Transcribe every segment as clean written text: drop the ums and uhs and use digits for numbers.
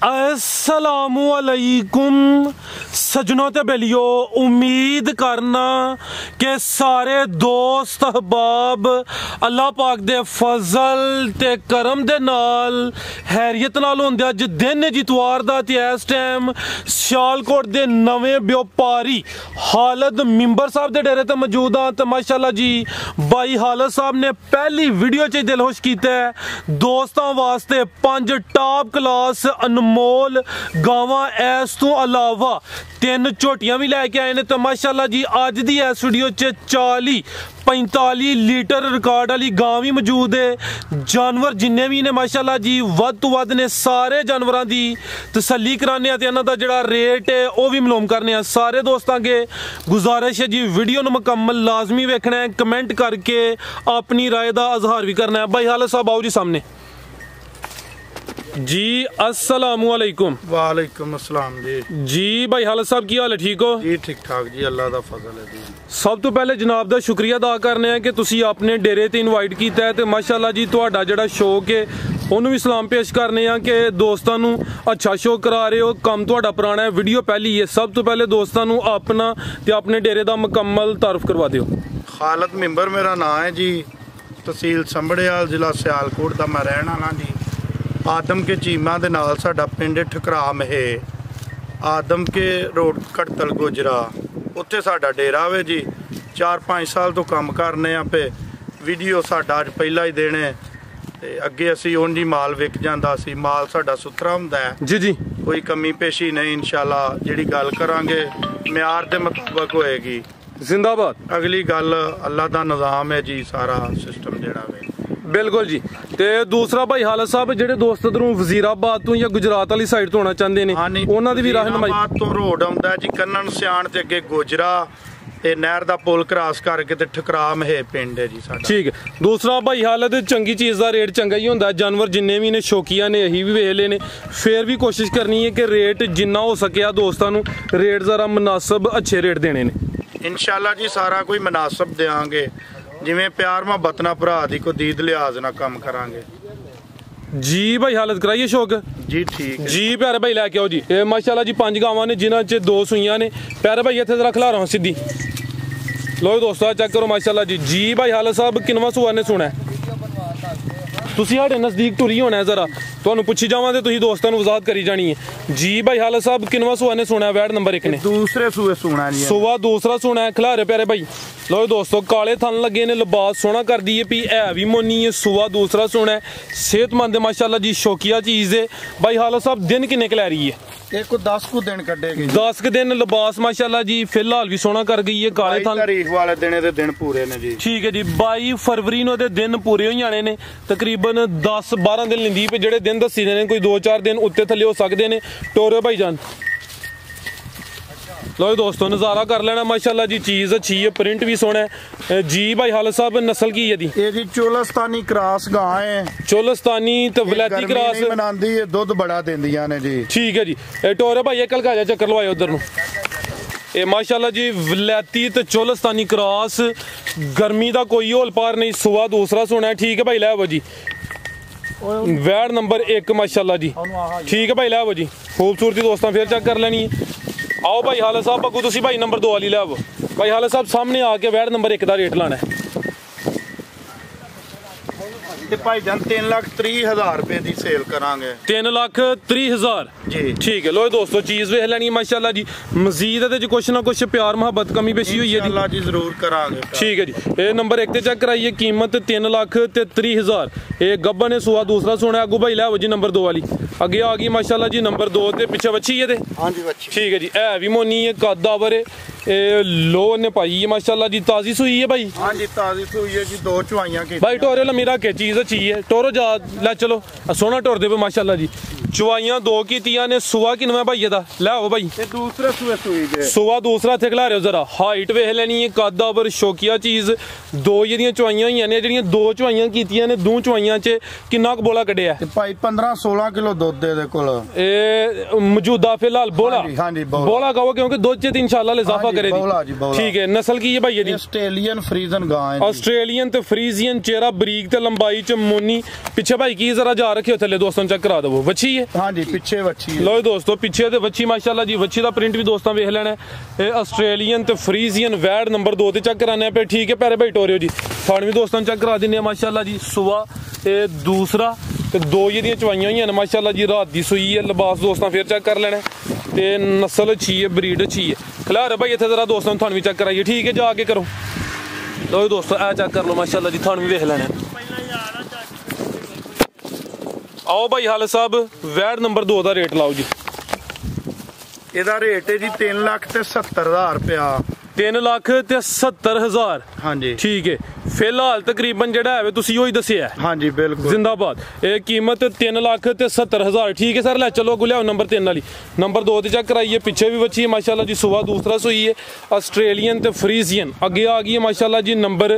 अस्सलामुअलैकुम सजनों ते बेलियो, उम्मीद करना कि सारे दोस्त अहबाब अल्लाह पाक दे फजल ते करम दे नाल हैरियत नाल होंदे। अज दिन जितवार दा ते इस टाइम सियालकोट दे नवे व्यापारी हालद मिंबर साहब दे डेरे ते मौजूद हाँ। तो माशाल्लाह जी भाई हालद साहब ने पहली वीडियो च दिलखुश कीता है दोस्तों वास्ते 5 टॉप क्लास अनमोल गावां इस तो अलावा 3 झोटियां भी लैके आए ने। तो माशाल्लाह जी अज दी इस वीडियो च 40-45 लीटर रिकॉर्ड वाली गां भी मौजूद है। जानवर जिन्ने भी ने माशाल्लाह जी वध तो वध ने, सारे जानवरों की तसल्ली कराने ते इन्हां दा जिहड़ा रेट है वह भी मालूम करने। सारे दोस्तों के गुजारिश है जी वीडियो नूं मुकम्मल लाजमी वेखना है, कमेंट करके अपनी राय का इजहार भी करना है। भाई हालद साहब आओ जी सामने जी। अस्सलामुअलैकुम। वालेकुम अस्सलाम जी। जी भाई हालद साहब की हाल है, ठीक हो जी? ठीक ठाक जी, अल्लाह दा फजल है जी। सब तो पहले जनाब का शुक्रिया अदा करने हैं कि तुसी अपने डेरे ते इनवाइट किया है। तो माशाल्लाह जी तुहाडा जिहड़ा शौक है उन्होंने भी सलाम पेश करने हैं कि दोस्तों नूं अच्छा शो करा रहे हो। कम तुहाडा पुराना है, वीडियो पहली है। सब तो पहले दोस्तों नूं अपना ते अपने डेरे का मुकम्मल तारुफ करवा दिओ। खालद मिंबर मेरा नाम है जी, तहसील संभड़ियाल, जिला सियालकोट का मैं रहने वाला जी। आदम के चीमा दे नाल साडा पिंड ठकराम है, आदम के रोड कड़तल गुजरा, उत्थे साडा डेरा वे जी। 4-5 साल तो काम करने पे वीडियो साडा अज पहला ही देने ते अगे असी उंज ही माल विक जांदा सी। माल साडा सुथरा हुंदा है जी जी, कोई कमी पेशी नहीं। इंशाल्लाह जिहड़ी गल करांगे म्यार दे मुताबिक होएगी। जिंदाबाद। अगली गल अल्लाह दा निज़ाम है जी, सारा सिस्टम जिहड़ा वे। बिल्कुल जी। ते दूसरा भाई हालद साहब जेडे दोस्त इधरों वजीराबाद तो या गुजरात वाली साइड तो होना चाहते हैं, उन्हां दी भी रहनुमाई तो रोड आउंदा जी कन्नन सियाण ते अगे गुजरा ते नहर दा पुल क्रॉस करके ते ठकराम है पिंड है जी साडा। ठीक है। दूसरा भाई हालद चंगी चीज़ का रेट चंगा ही होंदा है। जानवर जिन्ने भी ने शौकिया ने यही भी वेले ने, फिर भी कोशिश करनी है कि रेट जिन्ना हो सके दोस्तों नूं रेट जरा मुनासिब अच्छे रेट देने ने। इंशाल्लाह जी सारा कोई मुनासिब देंगे, जिवें प्यार मोहब्बत ना भरा दी को दीद लिहाज ना काम करांगे जी। भाई हालत कराइए शौक जी। ठीक है जी। प्यारे भाई लैके आओ जी। माशाल्लाह जी 5 गावां ने जिन्हां च 2 सूइयां ने। प्यारे भाई इत्थे जरा खिला रहा सीधी लो दोस्तों चेक करो माशाल्लाह जी। जी भाई हालत साहब किनवा सूआ ने सुना है? तुसी साढ़े नज़दीक टुरी होना है, जरा तुहानूं पुछी जावां ते तुसीं दोस्तां नूं वजाहत करी जानी है। जी भाई हालत साहब किनवा सूआ ने सुना है? वैड नंबर 1 ने दूसरे सूए सुना जी। सूआ दूसरा सुना है। खिला रहे प्यारे भाई लो दोस्तों, काले थन लगे ने, लिबास सोहना कर दी है भी है भी मोनी है। सूआ दूसरा सुना है, सेहतमंद माशाल्लाह जी, शौकिया चीज़ है। भाई हालत साहब दिन किन्ने क लै रही है? एक 10 को दिन कटेगी। 10 के दिन। लिबास माशाल्लाह जी फिलहाल भी सोहना कर गई है। काले थन तारीख वाले दिन दे दिन पूरे ने जी। ठीक है जी। 22 फरवरी नूं दे दिन पूरे हो जाने ने। तकरीबन 10-12 दिन लिंदी पे जेडे दिन दसी ने, कोई 2-4 दिन उत्ते थल्ले हो सकते हैं। टोरे भाई जान लो दोस्तों नज़ारा कर लेना माशाल्लाह जी, चीज़ अच्छी है, प्रिंट भी सोहना है। जी भाई हालत साहब नस्ल की है ये जी चोलस्तानी क्रॉस गां है। चोलस्तानी ते वलैती क्रॉस बनांदी है, दूध बड़ा देंदियां ने जी। ठीक है जी। टोरे भाई एक हल्का जा चक्कर लवाए उधर नूं। ये माशाल्लाह जी वलैती ते चोलस्तानी क्रॉस, गर्मी का कोई होल पार नहीं। सुआ दूसरा सोना है। ठीक है भाई लै जी। वैड नंबर 1 माशाल्लाह जी। ठीक है भाई लै जी। खूबसूरती दोस्तों फिर चेक कर लेनी है। आओ भाई हालत साहब अगू तुसी भाई नंबर 2 वाली लै आओ। भाई हालत साहब सामने आके वैड नंबर 1 का रेट लाना है। भाई जान 3,30,000 रुपए की सेल करांगे। 3,30,000 जी। ठीक है। लो दोस्तों चीज़ वेख लैनी माशाल्लाह जी। मजीद ये कुछ ना कुछ प्यार मोहब्बत कमी पेशी हुई है जी, जरूर करांगे। ठीक है जी। ये नंबर 1 ते चेक कराइए, कीमत 3,30,000। ये गब्बन ने सुआ दूसरा सोना है। अगू भाई लै जी नंबर 2 वाली अगे आ गई माशाल्लाह जी। नंबर 2 ते पिछे बच्ची है। हाँ जी बच्ची। ठीक है जी। है भी मोनी है, कद है, लो ने पाई है माशाल्लाह जी। ताजी सुई है भाई? हाँ जी ताजी सुई है जी, 2 चुवाइयां की भाई। टोरे ला मेरा के चीज़ अच्छी है। टोरो जा लै चलो सोना टोर दे माशाल्लाह जी। चुवाइयां 2 कीतियां ने। सुआ किनवा भाई दा लै आओ भाई। दूसरे सुए सुई दे सुआ दूसरा थे खिला रहे हो। जरा हाइट वेख लेनी है, कद शौकिया चीज़। 2 ये चुवाइयां हुई ने, जेहड़ियां 2 चुवाइयां कीतियां ने। 2 चुवाइयां च किन्ना बोला कढ़िया भाई? 15-16 किलो दुध दे कोल मौजूदा फिलहाल बोला। हाँ जी बोला कहो क्योंकि दुध च इंशाल्लाह इजाफा करेगी। ठीक है। नस्ल की है भाई ये? ऑस्ट्रेलियन फ्रीजन गां है। ऑस्ट्रेलियन ते फ्रीजियन, चेहरा बरीक ते लंबाई च मोनी। पीछे भाई की जरा जा रखे हो थले दोस्तों चेक करा दो। बच्ची है है? हाँ जी पिछे वच्छी लो दोस्तों पिछे ते वच्छी माशाल्लाह जी। वच्छी दा प्रिंट भी दोस्तों वेख लेना है। आस्ट्रेलियन ते फ्रीजियन वैड नंबर 2 ते चेक कराने पे ठीक है प्यारे भाई टोरियो जी। थान भी दोस्तों चेक करा दिन्ने माशाल्लाह जी। सुआ ते दूसरा ते 2 ये चवाइयां हुई हैं माशाल्लाह जी। रात दी सूई है। लिबास दोस्तों फिर चेक कर लेना ते नस्ल अच्छी है ब्रीड अच्छी है। खिलार भाई इत्थे जरा दोस्तों थान भी चेक कराइए ठीक है जाके करो। लो दोस्तों ए चेक कर लो माशाल्लाह जी। थान भी वेख लेना। आओ भाई हाल साहब वैड नंबर 2 का रेट लाओ जी। ਇਹਦਾ ਰੇਟ ਹੈ ਜੀ 3,70,000 रुपया। 3,70,000 हाँ जी ठीक है। फिलहाल तकरीबन जेड़ा है तुसी ओही दसिया है। हाँ जी बिल्कुल जिंदाबाद। ये कीमत 3,70,000 ठीक है सर। ले चलो गुलियाओ नंबर 3 वाली। नंबर 2 ते चेक कराइए पिछे भी बची है माशाल्लाह जी। सुबह दूसरा सोई है। आस्ट्रेलियन ते फ्रीजियन अगे आ गई है माशाल्लाह जी। नंबर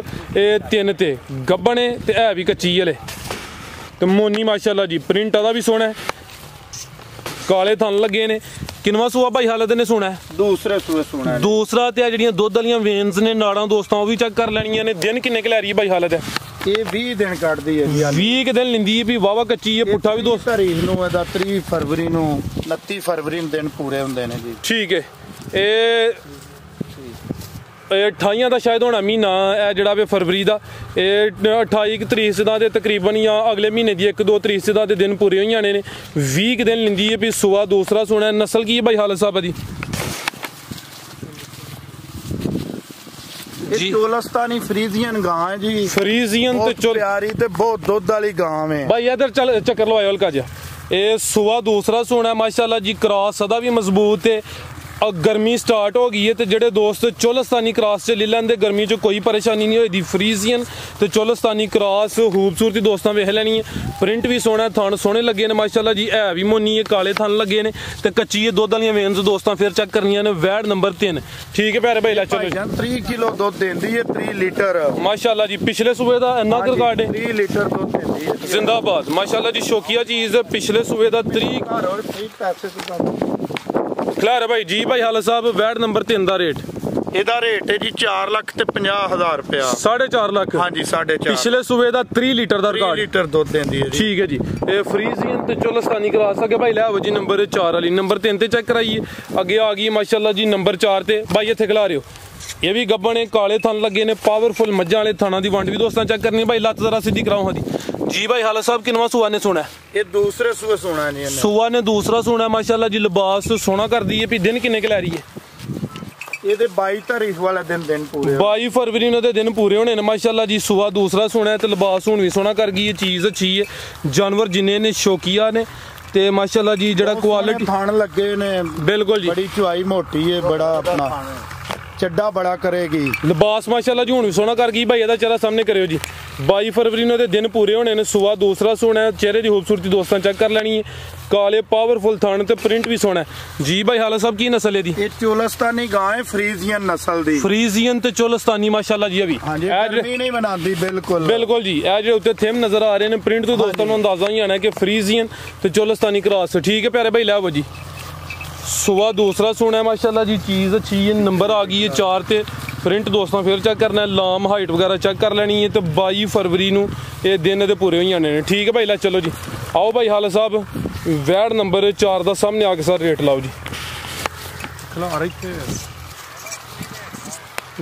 3 ते गब्बन है ते भी कच्ची हले ते मोनी माशाल्लाह जी। प्रिंट आदा भी सोना है। काले थन लगे ने। किनवा सूआ भाई हालत ने सोना है? दूसरे सूए सोना है। दूसरा ते ਜਿਹੜੀਆਂ ਦੁੱਧ ਵਾਲੀਆਂ ਵੇਨਸ ਨੇ ਨਾੜਾਂ ਦੋਸਤਾਂ ਉਹ ਵੀ ਚੈੱਕ ਕਰ ਲੈਣੀਆਂ ਨੇ। ਦਿਨ ਕਿੰਨੇ ਕੁ ਲੈ ਰਹੀ ਹੈ ਭਾਈ ਹਾਲਤ ਹੈ? ਇਹ 20 ਦਿਨ ਕੱਢਦੀ ਹੈ ਜੀ। 20 ਦਿਨ ਲਿੰਦੀ ਹੈ ਵੀ ਵਾਵਾ ਕੱਚੀ ਹੈ। ਪੁੱਠਾ ਵੀ ਦੋਸਤ ਤਾਰੀਖ ਨੂੰ ਇਹਦਾ 30 ਫਰਵਰੀ ਨੂੰ 29 ਫਰਵਰੀ ਨੂੰ ਦਿਨ ਪੂਰੇ ਹੁੰਦੇ ਨੇ ਜੀ। ਠੀਕ ਹੈ। ਇਹ 28 ਦਾ ਸ਼ਾਇਦ ਹੋਣਾ ਮਹੀਨਾ ਇਹ ਜਿਹੜਾ ਵੇ ਫਰਵਰੀ ਦਾ। ਇਹ 28 ਤਰੀਕ ਦਾ ਤੇ ਤਕਰੀਬਨ ਜਾਂ ਅਗਲੇ ਮਹੀਨੇ ਦੀ 1-2 ਤਰੀਕ ਦਾ ਦੇ ਦਿਨ ਪੂਰੇ ਹੋਈ ਜਾਣੇ ਨੇ। 20 ਦਿਨ ਲਿੰਦੀ ਹੈ ਵੀ ਸੁਆ ਦੂਸਰਾ ਸੋਣਾ। ਨਸਲ ਕੀ ਹੈ ਭਾਈ ਹਾਲਤ ਸਾਹਿਬ ਦੀ? ਇਹ ਚੋਲਸਤਾਨੀ ਫਰੀਜ਼ੀਅਨ ਗਾਂ ਹੈ ਜੀ। ਫਰੀਜ਼ੀਅਨ ਤੇ ਪਿਆਰੀ ਤੇ ਬਹੁਤ ਦੁੱਧ ਵਾਲੀ ਗਾਂ ਹੈ ਭਾਈ। ਇਧਰ ਚੱਲ ਚੱਕਰ ਲਵਾਇਓ ਹਲਕਾ ਜਿਹਾ। ਇਹ ਸੁਆ ਦੂਸਰਾ ਸੋਣਾ ਮਾਸ਼ਾਅੱਲਾ ਜੀ। ਕ੍ਰਾਸ ਸਦਾ ਵੀ ਮਜ਼ਬੂਤ ਹੈ। गर्मी स्टार्ट हो गई है तो जेडे दोस्त चोलस्तानी क्रॉस च ले लेंदे गर्मी च कोई परेशानी नहीं होती। फ्रीजियन तो चोलस्तानी क्रॉस खूबसूरती दोस्तों वेख लैनी है। प्रिंट भी सोना थन सोने लगे ने माशाल्लाह जी। है भी मोनी है काले थन लगे ने ते कच्ची है दुध वाली वेन्स दोस्तों फिर चेक करनियां ने। वैड नंबर 3 ठीक है प्यारे भाई। ला चलो 3 किलो दुध देंदी है 3 लीटर माशाल्लाह जी। पिछले सूबे दा इन्ना रिकॉर्ड है 3 लीटर दुध देंदी है। जिंदाबाद माशाल्लाह जी। शौकिया चीज पिछले सूबे दा 3 पैसे से खिलार भाई जी। भाई हाल साहब वैड नंबर 3 ਦਾ ਰੇਟ? ਇਹਦਾ ਰੇਟ ਹੈ ਜੀ 4,50,000 ਰੁਪਇਆ। 4.5 ਲੱਖ। ਹਾਂਜੀ 4.5। ਪਿਛਲੇ ਸੂਬੇ ਦਾ 3 ਲੀਟਰ ਦਾ ਰਿਕਾਰਡ। 3 ਲੀਟਰ ਦੁੱਧ ਦਿੰਦੀ ਹੈ ਜੀ। ਠੀਕ ਹੈ ਜੀ। ਇਹ ਫਰੀਜ਼ੀਅਨ ਤੇ ਚੋਲਸਤਾਨੀ ਕਰਾ ਸਕੇ ਭਾਈ। ਲੈ ਆਵੋ ਜੀ ਨੰਬਰ 4 ਵਾਲੀ। ਨੰਬਰ 3 ਤੇ ਚੈੱਕ ਕਰਾਈਏ। ਅੱਗੇ ਆ ਗਈ ਮਾਸ਼ਾਅੱਲਾ ਜੀ ਨੰਬਰ 4 ਤੇ। ਭਾਈ ਇੱਥੇ ਖਿਲਾ ਰਿਓ। ਇਹ ਵੀ ਗੱਬਣ ਹੈ। ਕਾਲੇ ਥਣ ਲੱਗੇ ਨੇ। ਪਾਵਰਫੁਲ ਮੱਝਾਂ ਵਾਲੇ ਥਾਣਾ ਦੀ ਵੰਡ ਵੀ ਦੋਸਤਾਂ ਚੈੱਕ ਕਰਨੀ ਭਾਈ। ਲੱਤ ਜ਼ਰਾ ਸਿੱਧੀ ਕਰਾਓ ਹਾਂ जी भाई हाल साहब। किनवा सूआ ने सोना है? ये दूसरे सूए सोना है। सूआ ने दूसरा सोना माशाल्लाह जी। लिबास सोना कर दी है भी। दिन किन्ने के लै रही है? ये 22 तारीख वाला दिन पूरे 22 फरवरी ਨੂੰ ਦੇ ਦਿਨ ਪੂਰੇ ਹੋਣੇ ਨੇ ਮਾਸ਼ਾਅੱਲਾ ਜੀ। ਸੁਆ ਦੂਸਰਾ ਸੋਨਾ ਹੈ ਤੇ ਲਿਬਾਸ ਹੁਣ ਵੀ ਸੋਨਾ ਕਰ ਗਈ ਹੈ। ਚੀਜ਼ ਅੱਛੀ ਹੈ। ਜਾਨਵਰ ਜਿੰਨੇ ਨੇ ਸ਼ੌਕੀਆ ਨੇ ਤੇ ਮਾਸ਼ਾਅੱਲਾ ਜੀ ਜਿਹੜਾ ਕੁਆਲਿਟੀ ਥਣ ਲੱਗੇ ਨੇ ਬਿਲਕੁਲ ਜੀ। ਬੜੀ ਚੁਆਈ ਮੋਟੀ ਹੈ। ਬੜਾ ਆਪਣਾ ਚੱਡਾ ਬੜਾ ਕਰੇਗੀ। ਲਿਬਾਸ ਮਾਸ਼ਾਅੱਲਾ ਜੀ ਹੁਣ ਵੀ ਸੋਨਾ ਕਰ ਗਈ ਭਾਈ। ਇਹਦਾ ਚਿਹਰਾ ਸਾਹਮਣੇ ਕਰਿਓ ਜੀ। 22 ਫਰਵਰੀ ਨੂੰ ਦੇ ਦਿਨ ਪੂਰੇ ਹੋਣੇ ਨੇ। ਸੁਆ ਦੂਸਰਾ ਸੋਨਾ ਹੈ। ਚਿਹਰੇ ਦੀ ਖੂਬਸੂਰਤੀ ਦੋਸਤਾਂ ਚੈੱਕ ਕਰ ਲੈਣੀ ਹੈ। ਕਾਲੇ ਪਾਵਰਫੁਲ ਥਣ ਤੇ ਪ੍ਰਿੰਟ ਵੀ ਸੋਨਾ ਹੈ ਜੀ। ਭਾਈ ਹਾਲ ਸਾਹਿਬ ਕੀ ਨਸਲ ਹੈ ਦੀ? ਇਹ ਚੋਲਸਤਾਨੀ ਗਾਂ ਹੈ ਫਰੀਜ਼ੀਅਨ ਨਸਲ ਦੀ। ਫਰੀਜ਼ੀਅਨ ਤੇ ਚੋਲਸਤਾਨੀ ਮਾਸ਼ਾਅੱਲਾ ਜੀ। ਅਭੀ ਗਰਮੀ ਨਹੀਂ ਬਣਾਉਂਦੀ ਬਿਲਕੁਲ। ਬਿਲਕੁਲ ਜੀ। ਇਹ ਜਿਹੜੇ ਉੱਤੇ ਥਿਮ ਨਜ਼ਰ ਆ ਰਹੇ ਨੇ ਪ੍ਰਿੰਟ ਤੋਂ ਦੋਸਤਾਂ ਨੂੰ ਅੰਦਾਜ਼ਾ ਹੀ ਆਣਾ ਕਿ ਫਰੀਜ਼ੀਅਨ ਤੇ ਚੋਲਸਤਾਨੀ ਕ੍ਰਾਸ। ਠੀਕ ਹੈ प्यारे भाई। ਲੈ ਆਵੋ ਜੀ। सुबह दूसरा सोना है माशाल्लाह जी। चीज़ अच्छी है। नंबर आ गई है 4 ते। प्रिंट दोस्तों फिर चेक करना है। लाम हाइट वगैरह चेक कर लेनी है। तो 22 फरवरी ਨੂੰ ਇਹ ਦਿਨ ਦੇ ਪੂਰੇ ਹੋ ਜਾਣੇ ਨੇ। ਠੀਕ ਹੈ ਭਾਈ। ਲੈ ਚਲੋ ਜੀ। ਆਓ ਭਾਈ ਹਾਲ ਸਾਹਿਬ ਵੈਡ ਨੰਬਰ 4 ਦਾ ਸਾਹਮਣੇ ਆ ਕੇ ਸਰ ਰੇਟ ਲਾਓ ਜੀ। ਖਿਲਾ ਰਹੀ ਤੇ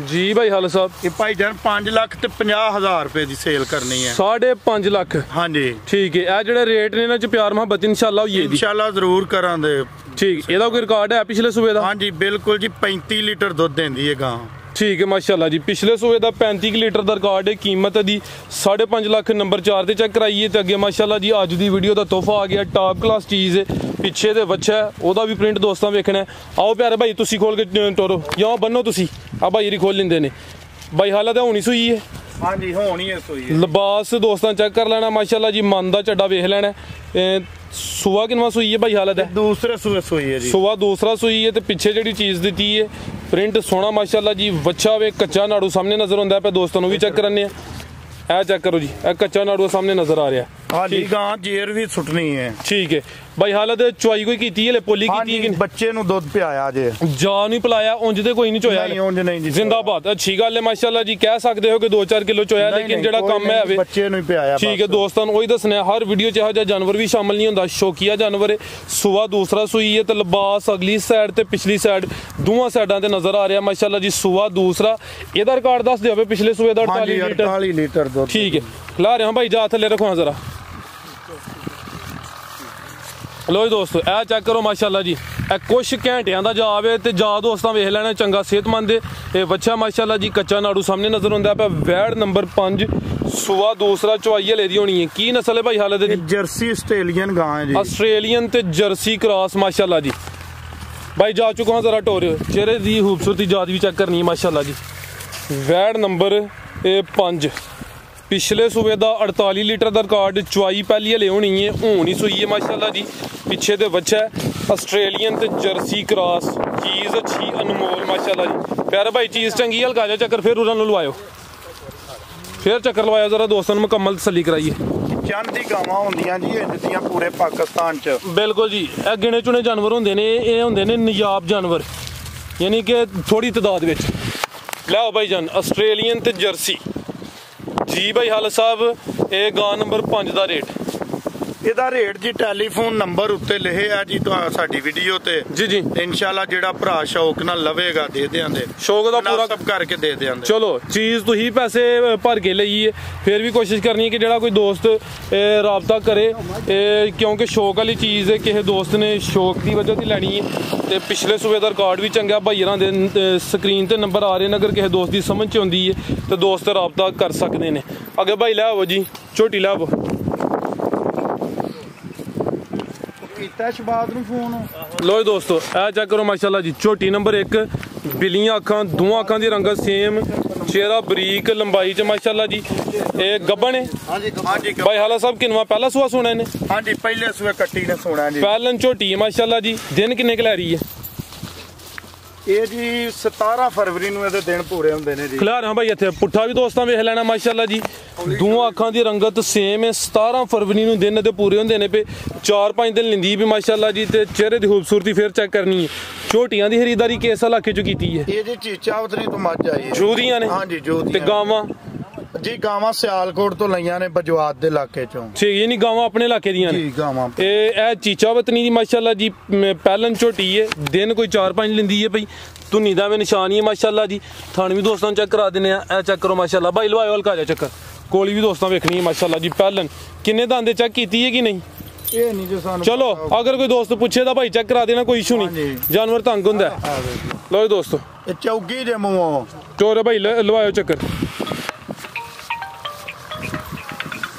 जी भाई हाल साहब। ये भाई जान 5,50,000 रुपए की सेल करनी है। 5.5 ਲੱਖ। हाँ जी ठीक है। ਇਹ ਜਿਹੜੇ ਰੇਟ ਨੇ ਇਹਨਾਂ ਚ ਪਿਆਰ ਮੁਹੱਬਤ इंशाल्लाह ਹੋਈ ਹੈ ਜੀ। इंशाल्लाह जरूर करांगे। ठीक। ਇਹਦਾ ਕੋਈ ਰਿਕਾਰਡ ਹੈ ਪਿਛਲੇ ਸੂਬੇ ਦਾ? हाँ जी बिल्कुल जी। 35 लीटर दुध देंदी है गां। ठीक है माशाल्लाह जी। पिछले सूबे का 35 लीटर का रिकॉर्ड है। कीमत दी 5.5 ਲੱਖ। नंबर 4 ਤੇ चेक कराइए। तो अगे माशाल्लाह जी अज की वीडियो का तोहफा आ गया। टॉप क्लास चीज़ है। पिछे तो बच्चा है ਉਹਦਾ भी प्रिंट दोस्तों वेखना है। आओ प्यारे भाई तुसी खोल के टोरो या बनो तुसी। आ भाई री खोल लेंदे ने भाई। हालत है होनी सूई है। हाँ जी होनी है सूई है। लिबास दोस्तों चेक कर लेना माशाल्लाह जी। मन का झड्डा वेख लेना। सुआ किनवा सूई है भाई? हालत है दूसरे सूए सूई है जी। सुआ दूसरा सूई है। तो पिछे जी चीज़ दी है प्रिंट सोना माशाल्लाह जी। बच्चा वे कच्चा नाड़ू सामने नजर आता है पे दोस्तों भी चेक कराने। ए चेक करो जी। ए कच्चा नाड़ू सामने नजर आ रहा है। हाली गां जेर भी सुटनी है। ठीक है भाई, हालत चुआई कोई कीती है, पोली कीती है कि बच्चे नु दुध पियाया जे, जा नहीं पिलाया, उंज ते कोई नहीं चोया? नहीं उंज नहीं जी। जिंदाबाद, अच्छी गल है माशाल्लाह जी। कह सकते हो कि 2-4 किलो चोया, लेकिन जेड़ा काम है बच्चे नु पियाया। ठीक है दोस्तों, वही दसना हर वीडियो च यह जानवर भी शामिल नहीं होंदा। शौकिया जानवर है, सुआ दूसरा सूई है, तो लिबास अगली साइड ते पिछली साइड दोवां साइडां ते नजर आ रहा माशाल्लाह जी। सुआ दूसरा, एदा रिकॉर्ड दस दियो पिछले सुए दा 48 लीटर दूध। ठीक है, ला रहे भाई, जा थले रखो जरा। लो जी दोस्तों, ए चेक करो माशाल्लाह जी, ए कुछ घंटियां दा जा वे ते जा दोस्तां वेख लेना, चंगा सेहतमंद है बच्चा माशाल्लाह जी। कच्चा नाड़ू सामने नजर आंदा पे, वैड़ नंबर 5, सुआ दूसरा, चौवाई लेदी होनी है। की नस्ल है भाई हालत जी? जर्सी ऑस्ट्रेलियन गां है जी। ऑस्ट्रेलियन ते जर्सी क्रॉस माशाल्लाह जी। भाई जा चुका जरा टोरे, चेहरे दी खूबसूरती जात भी चेक करनी है माशाल्लाह जी। वैड़ नंबर 5, पिछले सूबे का 48 लीटर का रिकॉर्ड, चुआई पहली हले होनी है, हूँ ही सूई है माशाल्लाह जी। पिछे तो बच्चा है ऑस्ट्रेलियन ते जर्सी क्रॉस, चीज़ अच्छी अनमोल माशाल्लाह जी। प्यारे भाई चीज़ चंगी, हल्का जा चक्कर फिर उन्होंने लवायो, फिर चक्कर लवाया जरा दोस्तों, मुकम्मल तसल्ली कराइए। चंद दी गावां होंदियां जी जिद्दियां पूरे पाकिस्तान च। बिल्कुल जी, ए गिने चुने जानवर होंदे ने, ये होंदे ने नियाब जानवर, यानी कि थोड़ी तादाद विच। लाओ भाई जान, ऑस्ट्रेलियन ते जर्सी जी। भाई हाल साहब, ये गां नंबर 5 का रेट? ਇਹਦਾ ਰੇਟ ਜੀ ਟੈਲੀਫੋਨ ਨੰਬਰ ਉੱਤੇ ਲਿਖਿਆ ਜੀ ਸਾਡੀ ਵੀਡੀਓ ਤੇ। जी जी, ਇਨਸ਼ਾਅੱਲਾ ਜਿਹੜਾ ਭਰਾ ਸ਼ੌਕ ਨਾਲ ਲਵੇਗਾ ਦੇ ਦਿਆਂਗੇ, शौक का पूरा ਸਭ ਕਰਕੇ ਦੇ ਦਿਆਂਗੇ। चलो चीज़ तुही पैसे भर के लईए, फिर भी कोशिश करनी है कि जेड़ा कोई दोस्त राबता करे, क्योंकि शौक वाली चीज़ है, किसी दोस्त ने शौक की वजह से लैनी है। तो पिछले सूबे का रिकॉर्ड भी चंगा, भाई होरां दे स्क्रीन ते नंबर आ रहे हैं, अगर किसी दोस्त की समझ च आउंदी है तो दोस्त राबता कर सकते हैं। अगे भाई लै आवो जी, झोटी लै आवो। लो जी दोस्तों, ए चेक करो माशाल्लाह जी, झोटी नंबर 1, बिलियां अखां, दोवां अखां दी रंगत सेम, चेहरा बरीक लंबाई च माशाल्लाह जी। ये गब्बन है भाई हाला साहब, किनवा पहला सुआ सोना है? हाँ जी, पहले सुए कट्टी ने सोना जी। पहलन झोटी है माशाल्लाह जी। दिन किन्ने क लै रही है? ਇਹ ਜੀ 17 फरवरी ਨੂੰ ਇਹਦੇ ਦਿਨ ਪੂਰੇ ਹੁੰਦੇ ਨੇ ਜੀ। ਖਿਲਾਰ ਹਾਂ ਭਾਈ ਇੱਥੇ ਪੁੱਠਾ ਵੀ ਦੋਸਤਾਂ ਵੇਖ ਲੈਣਾ ਮਾਸ਼ਾਅੱਲਾ ਜੀ। ਦੋਵਾਂ ਅੱਖਾਂ ਦੀ ਰੰਗਤ ਸੇਮ ਹੈ। 17 ਫਰਵਰੀ ਨੂੰ ਦਿਨ ਇਹਦੇ ਪੂਰੇ ਹੁੰਦੇ ਨੇ ਪਏ, 4-5 ਦਿਨ ਲਿੰਦੀ ਵੀ ਮਾਸ਼ਾਅੱਲਾ ਜੀ। ਤੇ ਚਿਹਰੇ ਦੀ ਖੂਬਸੂਰਤੀ ਫਿਰ ਚੈੱਕ ਕਰਨੀ ਹੈ। ਝੋਟੀਆਂ ਦੀ ਖਰੀਦਦਾਰੀ ਕਿਸ ਇਲਾਕੇ ਚੋਂ ਕੀਤੀ ਹੈ? ਇਹ ਜੀ ਚੀਚਾਵਤਰੀ ਤੋਂ ਮੱਝ ਆਈ ਹੈ। ਜੂਦੀਆਂ ਨੇ? ਹਾਂ ਜੀ ਜੂਦੀਆਂ। ਤੇ ਗਾਵਾਂ ਜੀ ਗਾਵਾਂ ਸਿਆਲਕੋਟ ਤੋਂ ਲਈਆਂ ਨੇ, ਬਜਵਾਤ ਦੇ ਇਲਾਕੇ ਚੋਂ। ਠੀਕ ਹੈ, ਨਹੀਂ ਗਾਵਾਂ ਆਪਣੇ ਇਲਾਕੇ ਦੀਆਂ ਨੇ ਜੀ ਗਾਵਾਂ। ਇਹ ਚੀਚਾ ਵਤਨੀ ਦੀ ਮਾਸ਼ਾਅੱਲਾ ਜੀ ਪਹਿਲਨ ਝੋਟੀ ਹੈ। ਦਿਨ ਕੋਈ 4-5 ਲਿੰਦੀ ਹੈ ਭਾਈ। ਧੁੰਨੀ ਦਾ ਵੀ ਨਿਸ਼ਾਨ ਹੀ ਹੈ ਮਾਸ਼ਾਅੱਲਾ ਜੀ। ਥਣ ਵੀ ਦੋਸਤਾਂ ਨੂੰ ਚੈੱਕ ਕਰਾ ਦਿੰਦੇ ਆ। ਇਹ ਚੈੱਕ ਕਰੋ ਮਾਸ਼ਾਅੱਲਾ ਭਾਈ, ਲਵਾਇਓ ਹਲਕਾ ਜਿਹਾ ਚੱਕਰ। ਕੋਲੀ ਵੀ ਦੋਸਤਾਂ ਵੇਖਣੀ ਹੈ ਮਾਸ਼ਾਅੱਲਾ ਜੀ। ਪਹਿਲਨ ਕਿੰਨੇ ਦੰਦ ਚੈੱਕ ਕੀਤੀ ਹੈ ਕਿ ਨਹੀਂ? ਇਹ ਨਹੀਂ ਜੋ ਸਾਨੂੰ ਚਲੋ ਅਗਰ ਕੋਈ ਦੋਸਤ ਪੁੱਛੇ ਤਾਂ ਭਾਈ ਚੈੱਕ ਕਰਾ ਦੇਣਾ, ਕੋਈ ਇਸ਼ੂ ਨਹੀਂ। ਜਾਨਵਰ ਤੰਗ ਹੁੰਦਾ। ਲਓ ਜੀ ਦੋਸਤੋ, ਇਹ ਚੌਗੀ ਦੇ ਮੂੰਹੋਂ ਚੋਰ ਭਾਈ ਲਵਾਇਓ ਚੱਕਰ।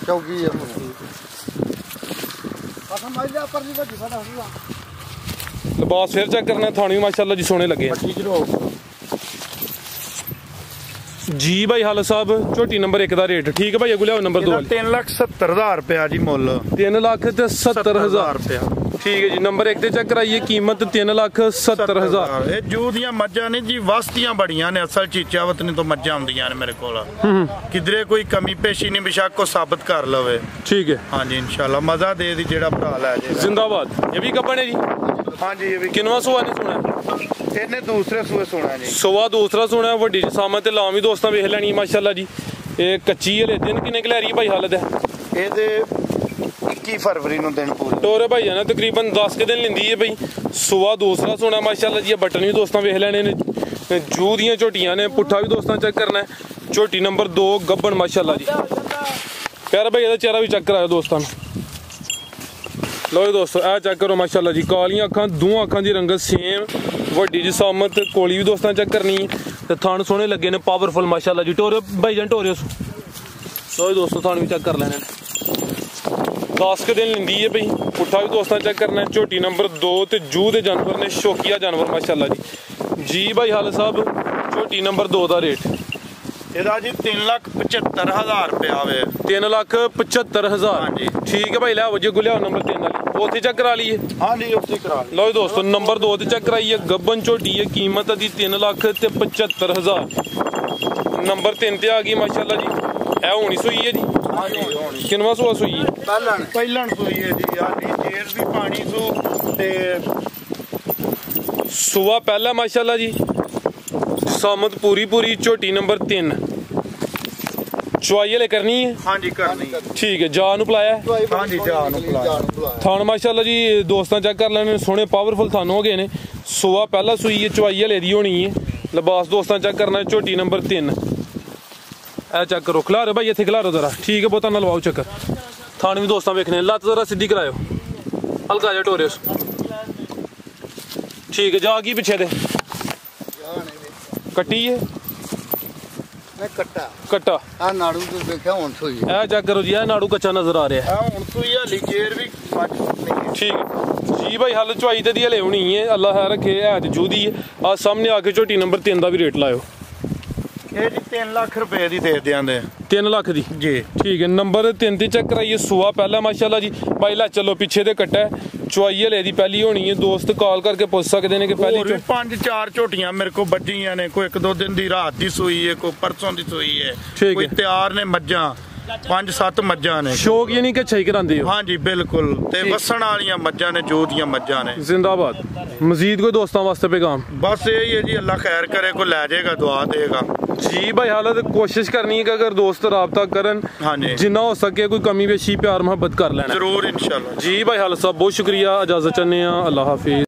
ਚੌਗੀ ਹੈ ਲਿਬਾਸ ਫਿਰ ਚੈੱਕ ਕਰਨਾ। ਥਾਣੀ ਮਾਸ਼ਾਅੱਲਾ ਜੀ ਸੋਹਣੇ ਲੱਗੇ ਜੀ। ਭਾਈ ਹਾਲ ਸਾਹਿਬ, ਝੋਟੀ ਨੰਬਰ 1 ਦਾ ਰੇਟ ਠੀਕ ਹੈ ਭਾਈ? ਅਗੂ ਲਿਆਓ ਨੰਬਰ 2 ਵਾਲੀ। 3,70,000 ਰੁਪਇਆ ਜੀ ਮੁੱਲ। 3,70,000 ਰੁਪਇਆ ਠੀਕ ਹੈ ਜੀ। ਨੰਬਰ 1 ਤੇ ਚੈੱਕ ਕਰਾਈਏ, ਕੀਮਤ 3,70,000। ਇਹ ਜੂ ਦੀਆਂ ਮੱਝਾਂ ਨੇ ਜੀ, ਵਸਤੀਆਂ ਬੜੀਆਂ ਨੇ। ਅਸਲ ਚੀਚਾਵਤਨੀ ਤੋਂ ਮੱਝਾਂ ਆਉਂਦੀਆਂ ਨੇ ਮੇਰੇ ਕੋਲ। ਕਿਧਰੇ ਕੋਈ ਕਮੀ ਪੇਸ਼ੀ ਨਹੀਂ, ਬੇਸ਼ੱਕ ਕੋ ਸਾਬਤ ਕਰ ਲਵੇ। ਠੀਕ ਹੈ हाँ जी, इंशाल्लाह मजा दे दी जेड़ा भरा लै जाए। जिंदाबाद। ये भी कपड़ है जी? हाँ जी, ये भी। किनवा सुआ ने सुना? ਇਹਨੇ ਦੂਸਰੇ ਸੂਏ ਸੁਣਾ ਜੀ। ਸੁਆ ਦੂਸਰਾ ਸੁਣਾ। ਵੱਡੀ ਸਾਮਤ ਤੇ ਲਾਮ ਵੀ ਦੋਸਤਾਂ ਵੇਖ ਲੈਣੀ ਮਾਸ਼ਾਅੱਲਾ ਜੀ। ਇਹ ਕੱਚੀ ਹਲੇ ਦਿਨ ਕਿੰਨੇ ਕੁ ਲੈ ਰਹੀ ਭਾਈ ਹਾਲਤ ਹੈ? ਇਹਦੇ 21 ਫਰਵਰੀ ਨੂੰ ਦਿਨ ਪੂਰੇ ਟੋਰੇ ਭਾਈ ਜਾਨਾ ਤਕਰੀਬਨ 10 ਕੁ ਦਿਨ ਲਿੰਦੀ ਹੈ ਭਾਈ। ਸੁਆ ਦੂਸਰਾ ਸੁਣਾ ਮਾਸ਼ਾਅੱਲਾ ਜੀ। ਬਟਨ ਵੀ ਦੋਸਤਾਂ ਵੇਖ ਲੈਣੇ ਨੇ। ਜੂ ਦੀਆਂ ਝੋਟੀਆਂ ਨੇ। ਪੁੱਠਾ ਵੀ ਦੋਸਤਾਂ ਚੈੱਕ ਕਰਨਾ ਹੈ। ਝੋਟੀ ਨੰਬਰ 2 ਗੱਬਣ ਮਾਸ਼ਾਅੱਲਾ ਜੀ। ਪਿਆਰਾ ਭਾਈ ਇਹਦਾ ਚਿਹਰਾ ਵੀ ਚੈੱਕ ਕਰਾਇਓ ਦੋਸਤਾਂ ਨੂੰ। ਲਓ ਦੋਸਤੋ, ਇਹ ਚੈੱਕ ਕਰੋ ਮਾਸ਼ਾਅੱਲਾ ਜੀ। ਕਾਲੀਆਂ ਅੱਖਾਂ, ਦੋਵਾਂ ਅੱਖਾਂ ਦੀ ਰੰਗਤ ਸੇਮ। ਵੱਡੀ ਜੀ ਸਾਮਤ, ਕੋਲੀ ਵੀ ਦੋਸਤਾਂ ਚੈੱਕ ਕਰਨੀ। ਤੇ ਥਣ ਸੋਹਣੇ ਲੱਗੇ ਨੇ, ਪਾਵਰਫੁਲ ਮਾਸ਼ਾਅੱਲਾ ਜੀ। ਟੋਰੇ ਭਾਈ ਜਾਨ ਟੋਰੇ। ਲਓ ਦੋਸਤੋ, ਥਣ ਵੀ ਚੈੱਕ ਕਰ ਲੈਣੇ ਨੇ। 10 ਕੁ ਦਿਨ ਲਿੰਦੀ ਹੈ ਭਾਈ। ਪੁੱਠਾ ਵੀ ਦੋਸਤਾਂ ਚੈੱਕ ਕਰਨਾ। ਝੋਟੀ ਨੰਬਰ 2 ਤੇ ਜੂ ਦੇ ਜਾਨਵਰ ਨੇ, ਸ਼ੌਕੀਆ ਜਾਨਵਰ ਮਾਸ਼ਾਅੱਲਾ ਜੀ। ਜੀ ਭਾਈ ਹਾਲ ਸਾਹਿਬ, ਝੋਟੀ ਨੰਬਰ 2 ਦਾ ਰੇਟ? ਇਹਦਾ ਜੀ 3,75,000 ਰੁਪਇਆ ਵੇ। 3,75,000 ਹਾਂਜੀ ਠੀਕ ਹੈ ਭਾਈ। ਲੈ ਆਓ ਜੀ, ਗੁਲਿਆ ਨੰਬਰ 3 ਵਾਲੀ ਉੱਥੇ ਚੈੱਕ ਕਰਾ ਲਈਏ। ਹਾਂ ਜੀ, ਉੱਥੇ ਕਰਾ ਲਈ। ਲਓ ਦੋਸਤੋ, ਨੰਬਰ 2 ਤੇ ਚੈੱਕ ਕਰਾਈਏ। ਗੱਬਨ ਝੋਟੀ ਹੈ, ਕੀਮਤ ਦੀ 3,75,000। ਨੰਬਰ 3 ਤੇ ਆ ਗਈ ਮਾਸ਼ਾਅੱਲਾ ਜੀ। ਇਹ ਹੋਣੀ ਸੂਈ ਹੈ ਜੀ। ਕਿੰਨਵਾ ਸੂਆ ਸੂਈ ਪਹਿਲਣ ਸੂਈ ਹੈ ਜੀ। ਆਲੀ ਜੇਰ ਵੀ ਪਾਣੀ ਸੂ ਤੇ ਸੂਆ ਪਹਿਲਾ ਮਾਸ਼ਾਅੱਲਾ ਜੀ। ਸਾਮਤ ਪੂਰੀ ਝੋਟੀ ਨੰਬਰ 3 ਚੁਆਈ ਹਲੇ ਕਰਨੀ ਹੈ। ਹਾਂਜੀ ਕਰਨੀ। ਠੀਕ ਹੈ। ਜਾ ਨੂੰ ਪਲਾਇਆ ਹਾਂਜੀ ਜਾ ਨੂੰ ਪਲਾਇਆ। ਥਾਣ ਮਾਸ਼ਾਅੱਲਾ ਜੀ ਦੋਸਤਾਂ ਚੈੱਕ ਕਰ ਲੈਣੇ ਸੋਹਣੇ ਪਾਵਰਫੁਲ ਥਾਨ ਹੋ ਗਏ ਨੇ। ਸੂਆ ਪਹਿਲਾ ਸੂਈ ਹੈ। ਚੁਆਈ ਹਲੇ ਦੀ ਹੋਣੀ ਹੈ। ਲਿਬਾਸ ਦੋਸਤਾਂ ਚੈੱਕ ਕਰਨਾ ਝੋਟੀ ਨੰਬਰ 3 ਇਹ ਚੈੱਕ ਕਰੋ। ਖਿਲਾਰੋ ਭਾਈ ਇੱਥੇ ਖਿਲਾਰੋ ਜ਼ਰਾ। ਠੀਕ ਹੈ ਬਹੁਤਾ ਨਾ ਲਵਾਓ ਚੱਕਰ। ਥਾਣ ਵੀ ਦੋਸਤਾਂ ਵੇਖਣੇ ਲੱਤ ਜ਼ਰਾ ਸਿੱਧੀ ਕਰਾਇਓ ਹਲਕਾ ਜਿਹਾ ਟੋਰਿਓ। ਠੀਕ ਹੈ। ਜਾ ਕੀ ਪਿੱਛੇ ਦੇ ਕੱਟੀ ਹੈ ਕੱਟਾ ਆ ਨਾੜੂ ਤੋਂ ਦੇਖਿਆ ਹੁਣ ਸੋਈ ਇਹ ਚੈੱਕ ਕਰੋ ਜੀ। ਇਹ ਨਾੜੂ ਕੱਚਾ ਨਜ਼ਰ ਆ ਰਿਹਾ। ਹੁਣ ਸੂਈ ਹਲੀ ਜੇਰ ਵੀ ਠੀਕ ਜੀ ਭਾਈ ਹਲ ਚੁਆਈ ਤੇ ਦੀ ਹਲੇ ਹੋਣੀ ਹੈ। ਅੱਲਾ ਹੈ ਰੱਖੇ ਹੈ ਤੇ ਜੂਦੀ ਹੈ। ਆ ਸਾਹਮਣੇ ਆ ਕੇ ਝੋਟੀ ਨੰਬਰ 3 ਦਾ ਵੀ ਰੇਟ ਲਾਇਓ। ਇਹ ਜੀ 3 ਲੱਖ ਰੁਪਏ ਦੀ ਦੇ ਦਿਆਂਦੇ 3 ਲੱਖ ਦੀ ਜੀ। ਠੀਕ ਹੈ। ਨੰਬਰ 3 ਤੇ ਚੈੱਕ ਕਰਾਈਏ। ਸੂਆ ਪਹਿਲਾ ਮਾਸ਼ਾਅੱਲਾ ਜੀ। ਭਾਈ ਲੈ ਚਲੋ ਪਿੱਛੇ ਦੇ ਕੱਟਾ ਚੁਆਈ ਹਲੇ ਦੀ ਪਹਿਲੀ ਹੋਣੀ ਹੈ। ਦੋਸਤ ਕਾਲ ਕਰਕੇ ਪੁੱਛ ਸਕਦੇ ਨੇ ਕਿ ਪਹਿਲੀ 5-4 ਝੋਟੀਆਂ ਮੇਰੇ ਕੋਲ ਵੱਜੀਆਂ ਨੇ। ਕੋਈ 1-2 ਦਿਨ ਦੀ ਰਾਤ ਦੀ ਸੂਈ ਹੈ, ਕੋਈ ਪਰਸੋਂ ਦੀ ਸੂਈ ਹੈ, ਕੋਈ ਤਿਆਰ ਨੇ ਮੱਝਾਂ 5-7 ਮੱਝਾਂ ਨੇ। ਸ਼ੌਕ ਇਹ ਨਹੀਂ ਕਿ ਛਈ ਕਰਾਂਦੇ ਹੋ। ਹਾਂਜੀ ਬਿਲਕੁਲ ਤੇ ਵਸਣ ਵਾਲੀਆਂ ਮੱਝਾਂ ਨੇ ਜੋ ਦੀਆਂ ਮੱਝਾਂ ਨੇ। ਜ਼ਿੰਦਾਬਾਦ। ਮਜ਼ੀਦ ਕੋਈ ਦੋਸਤਾਂ ਵਾਸਤੇ ਪੈਗਾਮ ਬਸ ਇਹ ਹੀ ਹੈ ਜੀ ਅੱਲਾ ਖੈਰ ਕਰੇ ਕੋਈ ਲੈ ਜਾਏਗਾ ਦੁਆ ਦੇਗਾ जी भाई। हालत कोशिश करनी है कि अगर दोस्त राब्ता करन जिन्ना हो सके कोई कमी बेशी प्यार मोहब्बत कर लेना जरूर इंशाल्लाह। जी भाई हालत साहब बहुत शुक्रिया। इजाजत चाहते हैं। अल्लाह हाफिज।